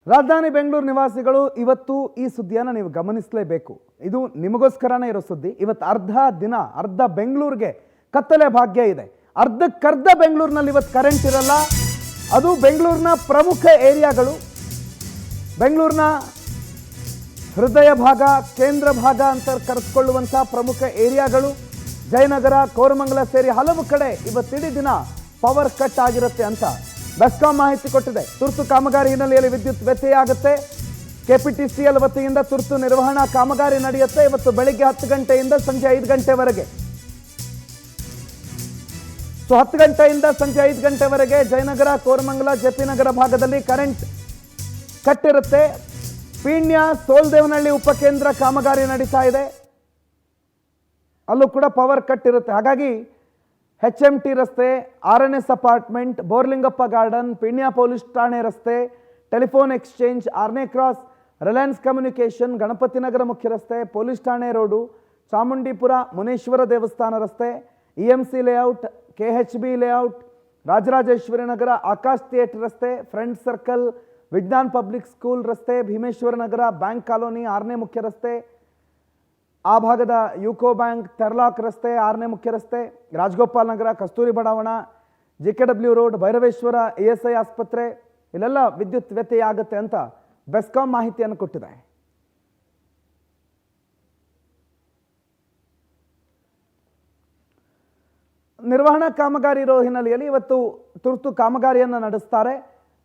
ರಾಜಧಾನಿ ಬೆಂಗಳೂರು ನಿವಾಸಿಗಳು ಇವತ್ತು ಈ ಸುದ್ದಿಯನ್ನು ನೀವು ಗಮನಿಸಲೇಬೇಕು. ಇದು ನಿಮಗೋಸ್ಕರನೇ ಇರೋ ಸುದ್ದಿ. ಇವತ್ತು ಅರ್ಧ ಬೆಂಗಳೂರಿಗೆ ಕತ್ತಲೆ ಭಾಗ್ಯ ಇದೆ. ಅರ್ಧಕ್ಕರ್ಧ ಬೆಂಗಳೂರಿನಲ್ಲಿ ಇವತ್ತು ಕರೆಂಟ್ ಇರಲ್ಲ. ಅದು ಬೆಂಗಳೂರಿನ ಪ್ರಮುಖ ಏರಿಯಾಗಳು, ಬೆಂಗಳೂರಿನ ಹೃದಯ ಭಾಗ, ಕೇಂದ್ರ ಭಾಗ ಅಂತ ಕರೆಸ್ಕೊಳ್ಳುವಂಥ ಪ್ರಮುಖ ಏರಿಯಾಗಳು, ಜಯನಗರ, ಕೋರಮಂಗಲ ಸೇರಿ ಹಲವು ಕಡೆ ಇವತ್ತಿಡೀ ದಿನ ಪವರ್ ಕಟ್ ಆಗಿರುತ್ತೆ ಅಂತ ಬೆಸ್ಕಾಂ ಮಾಹಿತಿ ಕೊಟ್ಟಿದೆ. ತುರ್ತು ಕಾಮಗಾರಿ ಹಿನ್ನೆಲೆಯಲ್ಲಿ ವಿದ್ಯುತ್ ವ್ಯತ್ಯಯ ಆಗುತ್ತೆ. ಕೆಪಿಟಿಸಿಎಲ್ ವತಿಯಿಂದ ತುರ್ತು ನಿರ್ವಹಣಾ ಕಾಮಗಾರಿ ನಡೆಯುತ್ತೆ. ಇವತ್ತು ಬೆಳಿಗ್ಗೆ 10 ಗಂಟೆಯಿಂದ ಸಂಜೆ 5 ಗಂಟೆವರೆಗೆ. 10 ಗಂಟೆಯಿಂದ ಸಂಜೆ 5 ಗಂಟೆವರೆಗೆ ಜಯನಗರ, ಕೋರಮಂಗಲ, ಜೆಪಿ ನಗರ ಭಾಗದಲ್ಲಿ ಕರೆಂಟ್ ಕಟ್ ಇರುತ್ತೆ. ಪೀಣ್ಯ, ಸೋಲ್ದೇವನಹಳ್ಳಿ ಉಪಕೇಂದ್ರ ಕಾಮಗಾರಿ ನಡೀತಾ ಇದೆ, ಅಲ್ಲೂ ಕೂಡ ಪವರ್ ಕಟ್ ಇರುತ್ತೆ. ಹಾಗಾಗಿ HMT ರಸ್ತೆ, RNS apartment, Borlingappa garden, Peenya police ಠಾಣೆ ರಸ್ತೆ, ಟೆಲಿಫೋನ್ ಎಕ್ಸ್ಚೇಂಜ್, ಆರ್ನೇ cross, Reliance communication, Ganapathi Nagar ಮುಖ್ಯ ರಸ್ತೆ, ಪೊಲೀಸ್ ಠಾಣೆ ರೋಡು, ಚಾಮುಂಡಿಪುರ, ಮುನೇಶ್ವರ ದೇವಸ್ಥಾನ ರಸ್ತೆ, EMC layout, KHB layout, Rajarajeshwari Nagar, Akash theatre ರಸ್ತೆ, friend circle, Vignan public school ರಸ್ತೆ, ಭೀಮೇಶ್ವರ ನಗರ, ಬ್ಯಾಂಕ್ ಕಾಲೋನಿ, 6ನೇ ಮುಖ್ಯ ರಸ್ತೆ, ಆ ಭಾಗದ ಯುಕೋ ಬ್ಯಾಂಕ್, ತೆರ್ಲಾಕ್ ರಸ್ತೆ, 6ನೇ ಮುಖ್ಯ ರಸ್ತೆ, ರಾಜಗೋಪಾಲ್ ನಗರ, ಕಸ್ತೂರಿ ಬಡಾವಣಾ, JKW ರೋಡ್, ಭೈರವೇಶ್ವರ, ESI ಆಸ್ಪತ್ರೆ, ಇಲ್ಲೆಲ್ಲ ವಿದ್ಯುತ್ ವ್ಯತ್ಯಯ ಆಗುತ್ತೆ ಅಂತ ಬೆಸ್ಕಾಂ ಮಾಹಿತಿಯನ್ನು ಕೊಟ್ಟಿದೆ. ನಿರ್ವಹಣಾ ಕಾಮಗಾರಿ ಇರೋ ಹಿನ್ನೆಲೆಯಲ್ಲಿ ಇವತ್ತು ತುರ್ತು ಕಾಮಗಾರಿಯನ್ನು ನಡೆಸ್ತಾರೆ.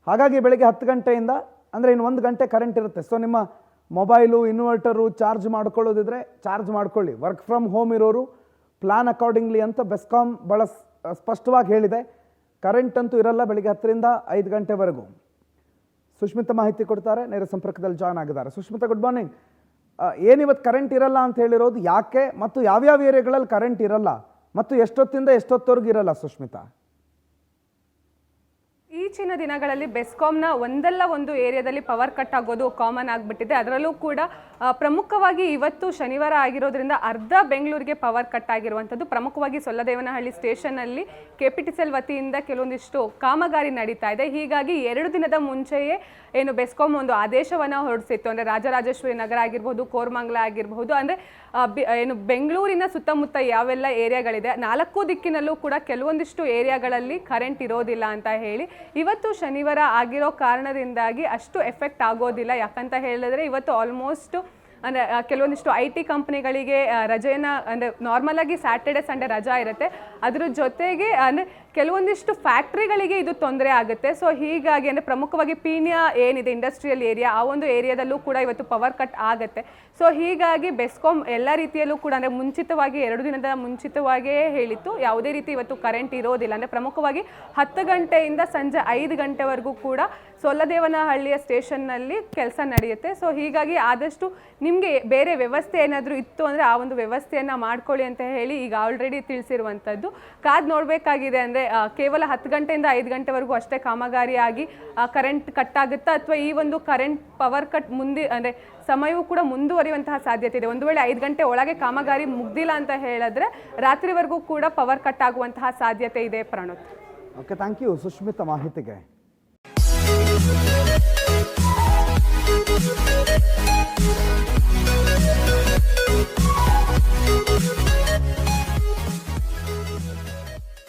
ಹಾಗಾಗಿ ಬೆಳಗ್ಗೆ 10 ಗಂಟೆಯಿಂದ, ಅಂದರೆ ಇನ್ನು 1 ಗಂಟೆ ಕರೆಂಟ್ ಇರುತ್ತೆ. ಸೊ ನಿಮ್ಮ ಮೊಬೈಲು, ಇನ್ವರ್ಟರು ಚಾರ್ಜ್ ಮಾಡ್ಕೊಳ್ಳೋದಿದ್ರೆ ಚಾರ್ಜ್ ಮಾಡ್ಕೊಳ್ಳಿ. ವರ್ಕ್ ಫ್ರಮ್ ಹೋಮ್ ಇರೋರು ಪ್ಲಾನ್ ಅಕಾರ್ಡಿಂಗ್ಲಿ ಅಂತ ಬೆಸ್ಕಾಂ ಭಾಳ ಸ್ಪಷ್ಟವಾಗಿ ಹೇಳಿದೆ. ಕರೆಂಟ್ ಅಂತೂ ಇರಲ್ಲ ಬೆಳಿಗ್ಗೆ 10ರಿಂದ 5 ಗಂಟೆವರೆಗೂ. ಸುಷ್ಮಿತಾ ಮಾಹಿತಿ ಕೊಡ್ತಾರೆ, ನೇರ ಸಂಪರ್ಕದಲ್ಲಿ ಜಾಯ್ನ್ ಆಗಿದ್ದಾರೆ. Sushmita, good morning. ಏನಿವತ್ತು ಕರೆಂಟ್ ಇರಲ್ಲ ಅಂತ ಹೇಳಿರೋದು ಯಾಕೆ, ಮತ್ತು ಯಾವ್ಯಾವ ಏರಿಯಾಗಳಲ್ಲಿ ಕರೆಂಟ್ ಇರಲ್ಲ, ಮತ್ತು ಎಷ್ಟೊತ್ತಿಂದ ಎಷ್ಟೊತ್ತವರೆಗೂ ಇರಲ್ಲ ಸುಷ್ಮಿತಾ? ಈಚಿನ ದಿನಗಳಲ್ಲಿ ಬೆಸ್ಕಾಂನ ಒಂದಲ್ಲ ಒಂದು ಏರಿಯಾದಲ್ಲಿ ಪವರ್ ಕಟ್ ಆಗೋದು ಕಾಮನ್ ಆಗಿಬಿಟ್ಟಿದೆ. ಅದರಲ್ಲೂ ಕೂಡ ಪ್ರಮುಖವಾಗಿ ಇವತ್ತು ಶನಿವಾರ ಆಗಿರೋದ್ರಿಂದ ಅರ್ಧ ಬೆಂಗಳೂರಿಗೆ ಪವರ್ ಕಟ್ ಆಗಿರುವಂಥದ್ದು. ಪ್ರಮುಖವಾಗಿ ಸೊಲ್ಲದೇವನಹಳ್ಳಿ ಸ್ಟೇಷನ್ನಲ್ಲಿ KPTCL ವತಿಯಿಂದ ಕೆಲವೊಂದಿಷ್ಟು ಕಾಮಗಾರಿ ನಡೀತಾ ಇದೆ. ಹೀಗಾಗಿ 2 ದಿನದ ಮುಂಚೆಯೇ ಏನು ಬೆಸ್ಕಾಂ ಒಂದು ಆದೇಶವನ್ನು ಹೊರಡಿಸಿತ್ತು. ಅಂದರೆ ರಾಜರಾಜೇಶ್ವರಿ ನಗರ ಆಗಿರ್ಬೋದು, ಕೋರಮಂಗಲ ಆಗಿರಬಹುದು, ಅಂದರೆ ಏನು ಬೆಂಗಳೂರಿನ ಸುತ್ತಮುತ್ತ ಯಾವೆಲ್ಲ ಏರಿಯಾಗಳಿದೆ 4 ದಿಕ್ಕಿನಲ್ಲೂ ಕೂಡ ಕೆಲವೊಂದಿಷ್ಟು ಏರಿಯಾಗಳಲ್ಲಿ ಕರೆಂಟ್ ಇರೋದಿಲ್ಲ ಅಂತ ಹೇಳಿ ಇವತ್ತು ಶನಿವಾರ ಆಗಿರೋ ಕಾರಣದಿಂದಾಗಿ ಅಷ್ಟು ಎಫೆಕ್ಟ್ ಆಗೋದಿಲ್ಲ. ಯಾಕಂತ ಹೇಳಿದ್ರೆ ಇವತ್ತು ಆಲ್ಮೋಸ್ಟ್ ಅಂದರೆ ಕೆಲವೊಂದಿಷ್ಟು IT ಕಂಪ್ನಿಗಳಿಗೆ ರಜೆಯನ್ನು, ಅಂದರೆ ನಾರ್ಮಲ್ ಆಗಿ ಸ್ಯಾಟರ್ಡೆ ಸಂಡೇ ರಜಾ ಇರುತ್ತೆ. ಅದ್ರ ಜೊತೆಗೆ ಅಂದರೆ ಕೆಲವೊಂದಿಷ್ಟು ಫ್ಯಾಕ್ಟ್ರಿಗಳಿಗೆ ಇದು ತೊಂದರೆ ಆಗುತ್ತೆ. ಸೊ ಹೀಗಾಗಿ ಅಂದರೆ ಪ್ರಮುಖವಾಗಿ ಪೀಣ್ಯ ಏನಿದೆ ಇಂಡಸ್ಟ್ರಿಯಲ್ ಏರಿಯಾ, ಆ ಒಂದು ಏರಿಯಾದಲ್ಲೂ ಕೂಡ ಇವತ್ತು ಪವರ್ ಕಟ್ ಆಗುತ್ತೆ. ಸೊ ಹೀಗಾಗಿ ಬೆಸ್ಕಾಂ ಎಲ್ಲ ರೀತಿಯಲ್ಲೂ ಕೂಡ ಅಂದರೆ ಮುಂಚಿತವಾಗಿ 2 ದಿನದ ಮುಂಚಿತವಾಗಿಯೇ ಹೇಳಿತ್ತು ಯಾವುದೇ ರೀತಿ ಇವತ್ತು ಕರೆಂಟ್ ಇರೋದಿಲ್ಲ. ಅಂದರೆ ಪ್ರಮುಖವಾಗಿ 10 ಗಂಟೆಯಿಂದ ಸಂಜೆ 5 ಗಂಟೆವರೆಗೂ ಕೂಡ ಸೊಲ್ಲದೇವನಹಳ್ಳಿಯ ಸ್ಟೇಷನ್ನಲ್ಲಿ ಕೆಲಸ ನಡೆಯುತ್ತೆ. ಸೊ ಹೀಗಾಗಿ ಆದಷ್ಟು ನಿಮಗೆ ಬೇರೆ ವ್ಯವಸ್ಥೆ ಏನಾದರೂ ಇತ್ತು ಅಂದರೆ ಆ ಒಂದು ವ್ಯವಸ್ಥೆಯನ್ನು ಮಾಡ್ಕೊಳ್ಳಿ ಅಂತ ಹೇಳಿ ಈಗ ಆಲ್ರೆಡಿ ತಿಳಿಸಿರುವಂಥದ್ದು. ಕಾದು ನೋಡಬೇಕಾಗಿದೆ. ಅಂದರೆ ಕೇವಲ 10 ಗಂಟೆಯಿಂದ 5 ಗಂಟೆವರೆಗೂ ಅಷ್ಟೇ ಕಾಮಗಾರಿಯಾಗಿ ಕರೆಂಟ್ ಕಟ್ ಆಗುತ್ತಾ, ಅಥವಾ ಈ ಒಂದು ಕರೆಂಟ್ ಪವರ್ ಕಟ್ ಅಂದರೆ ಸಮಯವೂ ಕೂಡ ಮುಂದುವರಿಯುವಂತಹ ಸಾಧ್ಯತೆ ಇದೆ. ಒಂದು ವೇಳೆ 5 ಗಂಟೆ ಒಳಗೆ ಕಾಮಗಾರಿ ಮುಗ್ದಿಲ್ಲ ಅಂತ ಹೇಳಿದ್ರೆ ರಾತ್ರಿವರೆಗೂ ಕೂಡ ಪವರ್ ಕಟ್ ಆಗುವಂತಹ ಸಾಧ್ಯತೆ ಇದೆ. Pranoth, okay, thank you Sushmita ಮಾಹಿತಿಗೆ. We'll be right back.